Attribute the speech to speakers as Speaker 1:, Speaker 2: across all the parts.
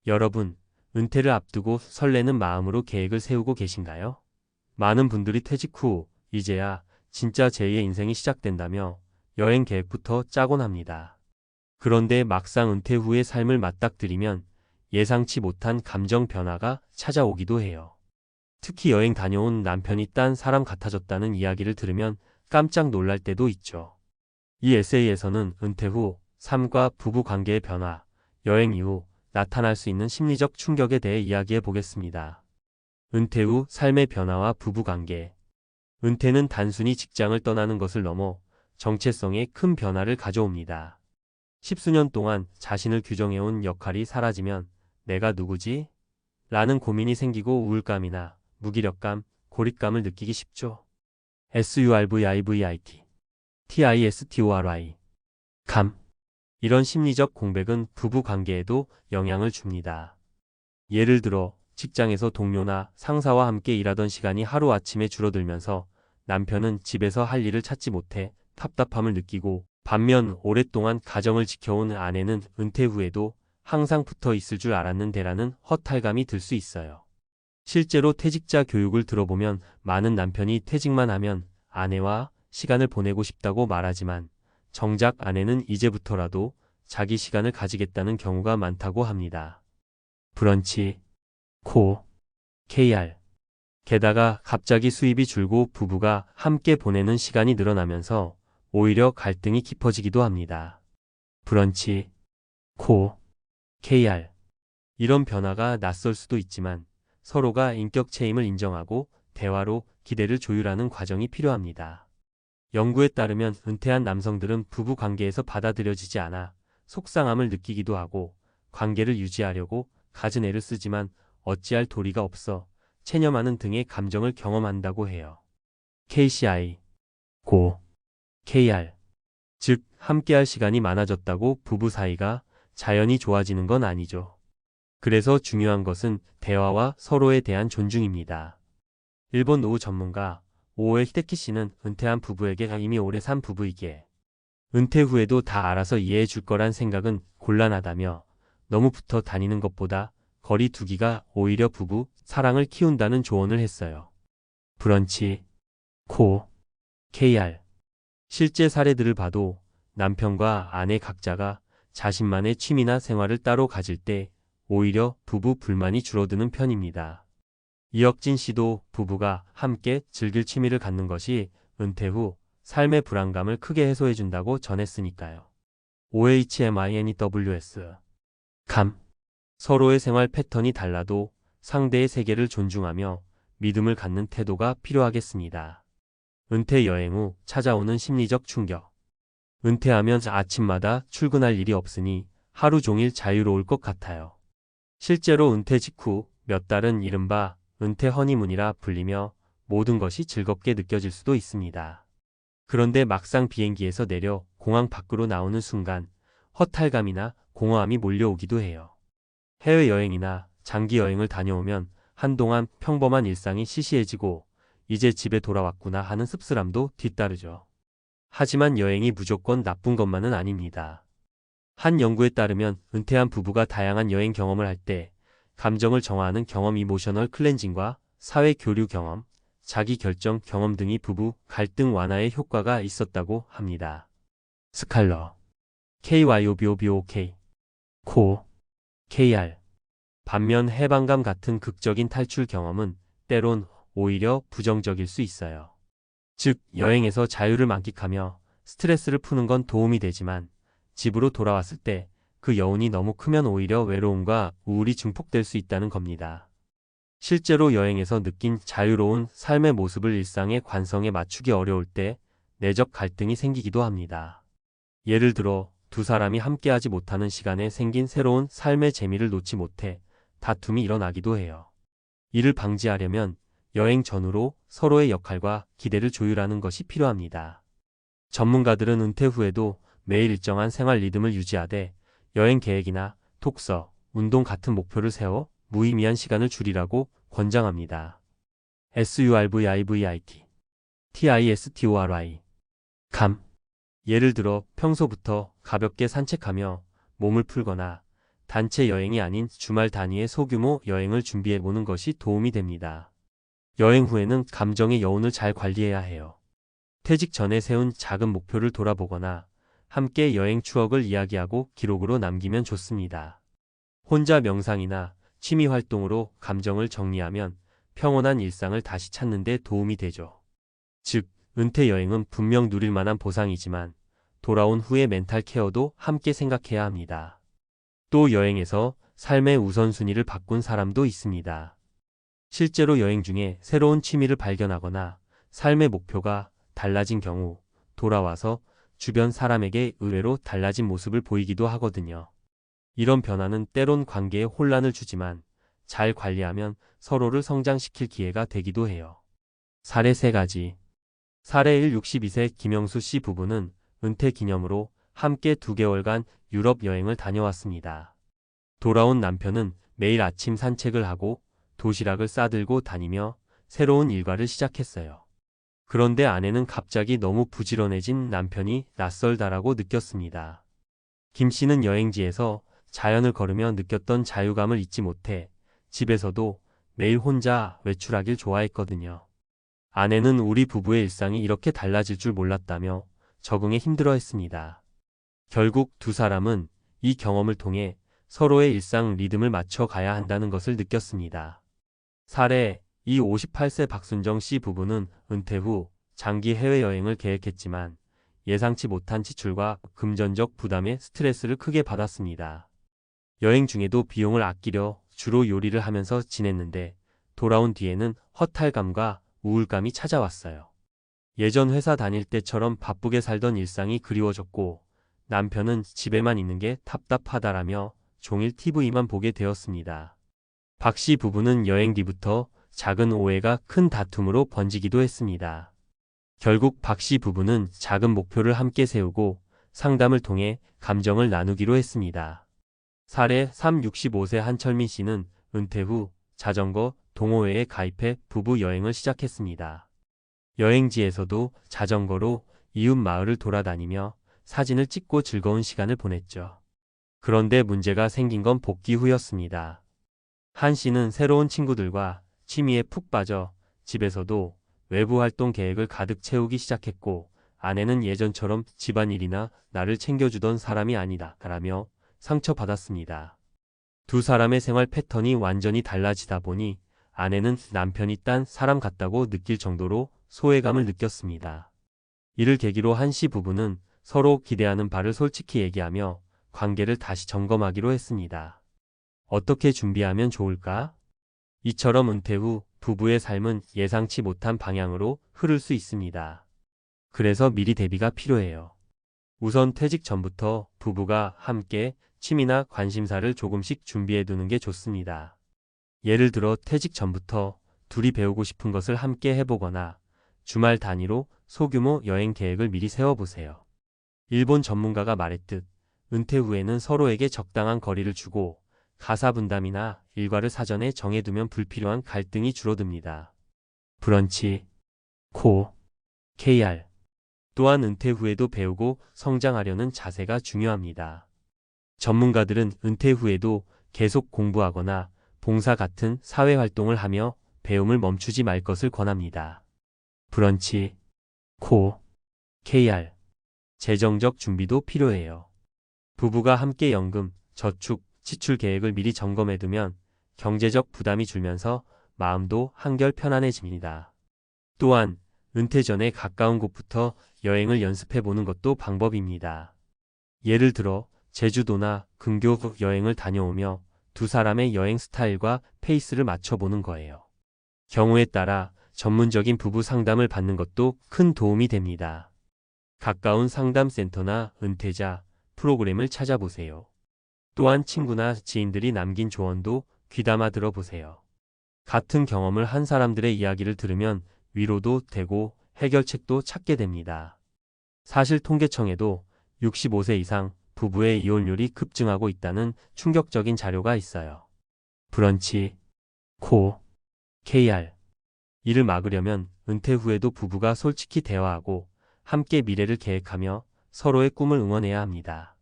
Speaker 1: 여러분, 은퇴를 앞두고 설레는 마음으로 계획을 세우고 계신가요? 많은 분들이 퇴직 후 이제야 진짜 제2의 인생이 시작된다며 여행 계획부터 짜곤 합니다. 그런데 막상 은퇴 후의 삶을 맞닥뜨리면 예상치 못한 감정 변화가 찾아오기도 해요. 특히 여행 다녀온 남편이 딴 사람 같아졌다는 이야기를 들으면 깜짝 놀랄 때도 있죠. 이 에세이에서는 은퇴 후 삶과 부부 관계의 변화, 여행 이후 나타날 수 있는 심리적 충격에 대해 이야기해 보겠습니다. 은퇴 후 삶의 변화와 부부 관계. 은퇴는 단순히 직장을 떠나는 것을 넘어 정체성에 큰 변화를 가져옵니다. 십수년 동안 자신을 규정해온 역할이 사라지면 내가 누구지? 라는 고민이 생기고 우울감이나 무기력감, 고립감을 느끼기 쉽죠. SURVIVIT, TISTORY, 감. 이런 심리적 공백은 부부 관계에도 영향을 줍니다. 예를 들어 직장에서 동료나 상사와 함께 일하던 시간이 하루아침에 줄어들면서 남편은 집에서 할 일을 찾지 못해 답답함을 느끼고, 반면 오랫동안 가정을 지켜온 아내는 은퇴 후에도 항상 붙어 있을 줄 알았는데라는 허탈감이 들 수 있어요. 실제로 퇴직자 교육을 들어보면 많은 남편이 퇴직만 하면 아내와 시간을 보내고 싶다고 말하지만 정작 아내는 이제부터라도 자기 시간을 가지겠다는 경우가 많다고 합니다. 브런치, 코, KR. 게다가 갑자기 수입이 줄고 부부가 함께 보내는 시간이 늘어나면서 오히려 갈등이 깊어지기도 합니다. 브런치, 코, KR. 이런 변화가 낯설 수도 있지만 서로가 인격 체임을 인정하고 대화로 기대를 조율하는 과정이 필요합니다. 연구에 따르면 은퇴한 남성들은 부부 관계에서 받아들여지지 않아 속상함을 느끼기도 하고, 관계를 유지하려고 갖은 애를 쓰지만 어찌할 도리가 없어 체념하는 등의 감정을 경험한다고 해요. KCI, 고, KR. 즉, 함께할 시간이 많아졌다고 부부 사이가 자연히 좋아지는 건 아니죠. 그래서 중요한 것은 대화와 서로에 대한 존중입니다. 일본 노후 전문가 오에 히데키 씨는 은퇴한 부부에게 이미 오래 산 부부이기에 은퇴 후에도 다 알아서 이해해 줄 거란 생각은 곤란하다며, 너무 붙어 다니는 것보다 거리 두기가 오히려 부부 사랑을 키운다는 조언을 했어요. 브런치, 코, KR. 실제 사례들을 봐도 남편과 아내 각자가 자신만의 취미나 생활을 따로 가질 때 오히려 부부 불만이 줄어드는 편입니다. 이혁진 씨도 부부가 함께 즐길 취미를 갖는 것이 은퇴 후 삶의 불안감을 크게 해소해준다고 전했으니까요. OHMINEWS. 감. 서로의 생활 패턴이 달라도 상대의 세계를 존중하며 믿음을 갖는 태도가 필요하겠습니다. 은퇴 여행 후 찾아오는 심리적 충격. 은퇴하면 아침마다 출근할 일이 없으니 하루 종일 자유로울 것 같아요. 실제로 은퇴 직후 몇 달은 이른바 은퇴 허니문이라 불리며 모든 것이 즐겁게 느껴질 수도 있습니다. 그런데 막상 비행기에서 내려 공항 밖으로 나오는 순간 허탈감이나 공허함이 몰려오기도 해요. 해외여행이나 장기 여행을 다녀오면 한동안 평범한 일상이 시시해지고 이제 집에 돌아왔구나 하는 씁쓸함도 뒤따르죠. 하지만 여행이 무조건 나쁜 것만은 아닙니다. 한 연구에 따르면 은퇴한 부부가 다양한 여행 경험을 할 때 감정을 정화하는 경험, 이모셔널 클렌징과 사회 교류 경험, 자기 결정 경험 등이 부부 갈등 완화에 효과가 있었다고 합니다. 스칼러, KYOBOBOK, 코, KR. 반면 해방감 같은 극적인 탈출 경험은 때론 오히려 부정적일 수 있어요. 즉, 여행에서 자유를 만끽하며 스트레스를 푸는 건 도움이 되지만 집으로 돌아왔을 때 그 여운이 너무 크면 오히려 외로움과 우울이 증폭될 수 있다는 겁니다. 실제로 여행에서 느낀 자유로운 삶의 모습을 일상의 관성에 맞추기 어려울 때 내적 갈등이 생기기도 합니다. 예를 들어 두 사람이 함께하지 못하는 시간에 생긴 새로운 삶의 재미를 놓지 못해 다툼이 일어나기도 해요. 이를 방지하려면 여행 전후로 서로의 역할과 기대를 조율하는 것이 필요합니다. 전문가들은 은퇴 후에도 매일 일정한 생활 리듬을 유지하되 여행 계획이나 독서, 운동 같은 목표를 세워 무의미한 시간을 줄이라고 권장합니다. SURVIVIT, TISTORY. 감. 예를 들어 평소부터 가볍게 산책하며 몸을 풀거나 단체 여행이 아닌 주말 단위의 소규모 여행을 준비해보는 것이 도움이 됩니다. 여행 후에는 감정의 여운을 잘 관리해야 해요. 퇴직 전에 세운 작은 목표를 돌아보거나 함께 여행 추억을 이야기하고 기록으로 남기면 좋습니다. 혼자 명상이나 취미 활동으로 감정을 정리하면 평온한 일상을 다시 찾는 데 도움이 되죠. 즉, 은퇴 여행은 분명 누릴 만한 보상이지만 돌아온 후의 멘탈 케어도 함께 생각해야 합니다. 또 여행에서 삶의 우선순위를 바꾼 사람도 있습니다. 실제로 여행 중에 새로운 취미를 발견하거나 삶의 목표가 달라진 경우 돌아와서 주변 사람에게 의외로 달라진 모습을 보이기도 하거든요. 이런 변화는 때론 관계에 혼란을 주지만 잘 관리하면 서로를 성장시킬 기회가 되기도 해요. 사례 3가지. 사례 1. 62세 김영수 씨 부부는 은퇴 기념으로 함께 2개월간 유럽 여행을 다녀왔습니다. 돌아온 남편은 매일 아침 산책을 하고 도시락을 싸들고 다니며 새로운 일과를 시작했어요. 그런데 아내는 갑자기 너무 부지런해진 남편이 낯설다라고 느꼈습니다. 김 씨는 여행지에서 자연을 걸으며 느꼈던 자유감을 잊지 못해 집에서도 매일 혼자 외출하길 좋아했거든요. 아내는 우리 부부의 일상이 이렇게 달라질 줄 몰랐다며 적응에 힘들어했습니다. 결국 두 사람은 이 경험을 통해 서로의 일상 리듬을 맞춰 가야 한다는 것을 느꼈습니다. 사례 2. 58세 박순정 씨 부부는 은퇴 후 장기 해외여행을 계획했지만 예상치 못한 지출과 금전적 부담에 스트레스를 크게 받았습니다. 여행 중에도 비용을 아끼려 주로 요리를 하면서 지냈는데 돌아온 뒤에는 허탈감과 우울감이 찾아왔어요. 예전 회사 다닐 때처럼 바쁘게 살던 일상이 그리워졌고 남편은 집에만 있는 게 답답하다라며 종일 TV만 보게 되었습니다. 박 씨 부부는 여행 뒤부터 작은 오해가 큰 다툼으로 번지기도 했습니다. 결국 박 씨 부부는 작은 목표를 함께 세우고 상담을 통해 감정을 나누기로 했습니다. 사례 3. 65세 한철민 씨는 은퇴 후 자전거 동호회에 가입해 부부 여행을 시작했습니다. 여행지에서도 자전거로 이웃 마을을 돌아다니며 사진을 찍고 즐거운 시간을 보냈죠. 그런데 문제가 생긴 건 복귀 후였습니다. 한 씨는 새로운 친구들과 취미에 푹 빠져 집에서도 외부 활동 계획을 가득 채우기 시작했고 아내는 예전처럼 집안일이나 나를 챙겨주던 사람이 아니다 라며 상처받았습니다. 두 사람의 생활 패턴이 완전히 달라지다 보니 아내는 남편이 딴 사람 같다고 느낄 정도로 소외감을 느꼈습니다. 이를 계기로 한 씨 부부는 서로 기대하는 바를 솔직히 얘기하며 관계를 다시 점검하기로 했습니다. 어떻게 준비하면 좋을까? 이처럼 은퇴 후 부부의 삶은 예상치 못한 방향으로 흐를 수 있습니다. 그래서 미리 대비가 필요해요. 우선 퇴직 전부터 부부가 함께 취미나 관심사를 조금씩 준비해 두는 게 좋습니다. 예를 들어 퇴직 전부터 둘이 배우고 싶은 것을 함께 해보거나 주말 단위로 소규모 여행 계획을 미리 세워보세요. 일본 전문가가 말했듯 은퇴 후에는 서로에게 적당한 거리를 주고 가사 분담이나 일과를 사전에 정해두면 불필요한 갈등이 줄어듭니다. 브런치, 코, KR. 또한 은퇴 후에도 배우고 성장하려는 자세가 중요합니다. 전문가들은 은퇴 후에도 계속 공부하거나 봉사 같은 사회활동을 하며 배움을 멈추지 말 것을 권합니다. 브런치, 코, KR. 재정적 준비도 필요해요. 부부가 함께 연금, 저축, 지출 계획을 미리 점검해두면 경제적 부담이 줄면서 마음도 한결 편안해집니다. 또한 은퇴 전에 가까운 곳부터 여행을 연습해보는 것도 방법입니다. 예를 들어 제주도나 근교 여행을 다녀오며 두 사람의 여행 스타일과 페이스를 맞춰보는 거예요. 경우에 따라 전문적인 부부 상담을 받는 것도 큰 도움이 됩니다. 가까운 상담센터나 은퇴자 프로그램을 찾아보세요. 또한 친구나 지인들이 남긴 조언도 귀담아 들어보세요. 같은 경험을 한 사람들의 이야기를 들으면 위로도 되고 해결책도 찾게 됩니다. 사실 통계청에도 65세 이상 부부의 이혼율이 급증하고 있다는 충격적인 자료가 있어요. 브런치, 코, KR. 이를 막으려면 은퇴 후에도 부부가 솔직히 대화하고 함께 미래를 계획하며 서로의 꿈을 응원해야 합니다.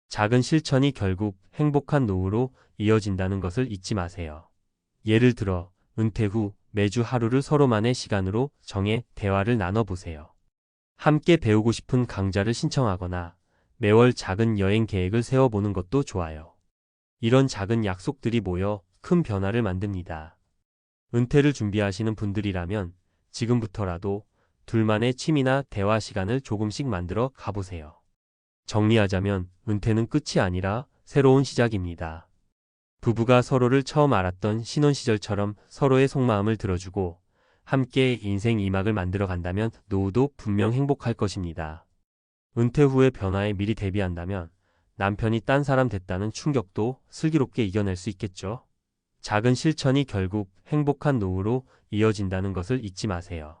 Speaker 1: 작은 실천이 결국 행복한 노후로 이어진다는 것을 잊지 마세요. 예를 들어 은퇴 후 매주 하루를 서로만의 시간으로 정해 대화를 나눠보세요. 함께 배우고 싶은 강좌를 신청하거나 매월 작은 여행 계획을 세워보는 것도 좋아요. 이런 작은 약속들이 모여 큰 변화를 만듭니다. 은퇴를 준비하시는 분들이라면 지금부터라도 둘만의 취미나 대화 시간을 조금씩 만들어 가보세요. 정리하자면 은퇴는 끝이 아니라 새로운 시작입니다. 부부가 서로를 처음 알았던 신혼 시절처럼 서로의 속마음을 들어주고 함께 인생 2막을 만들어 간다면 노후도 분명 행복할 것입니다. 은퇴 후의 변화에 미리 대비한다면 남편이 딴 사람 됐다는 충격도 슬기롭게 이겨낼 수 있겠죠. 작은 실천이 결국 행복한 노후로 이어진다는 것을 잊지 마세요.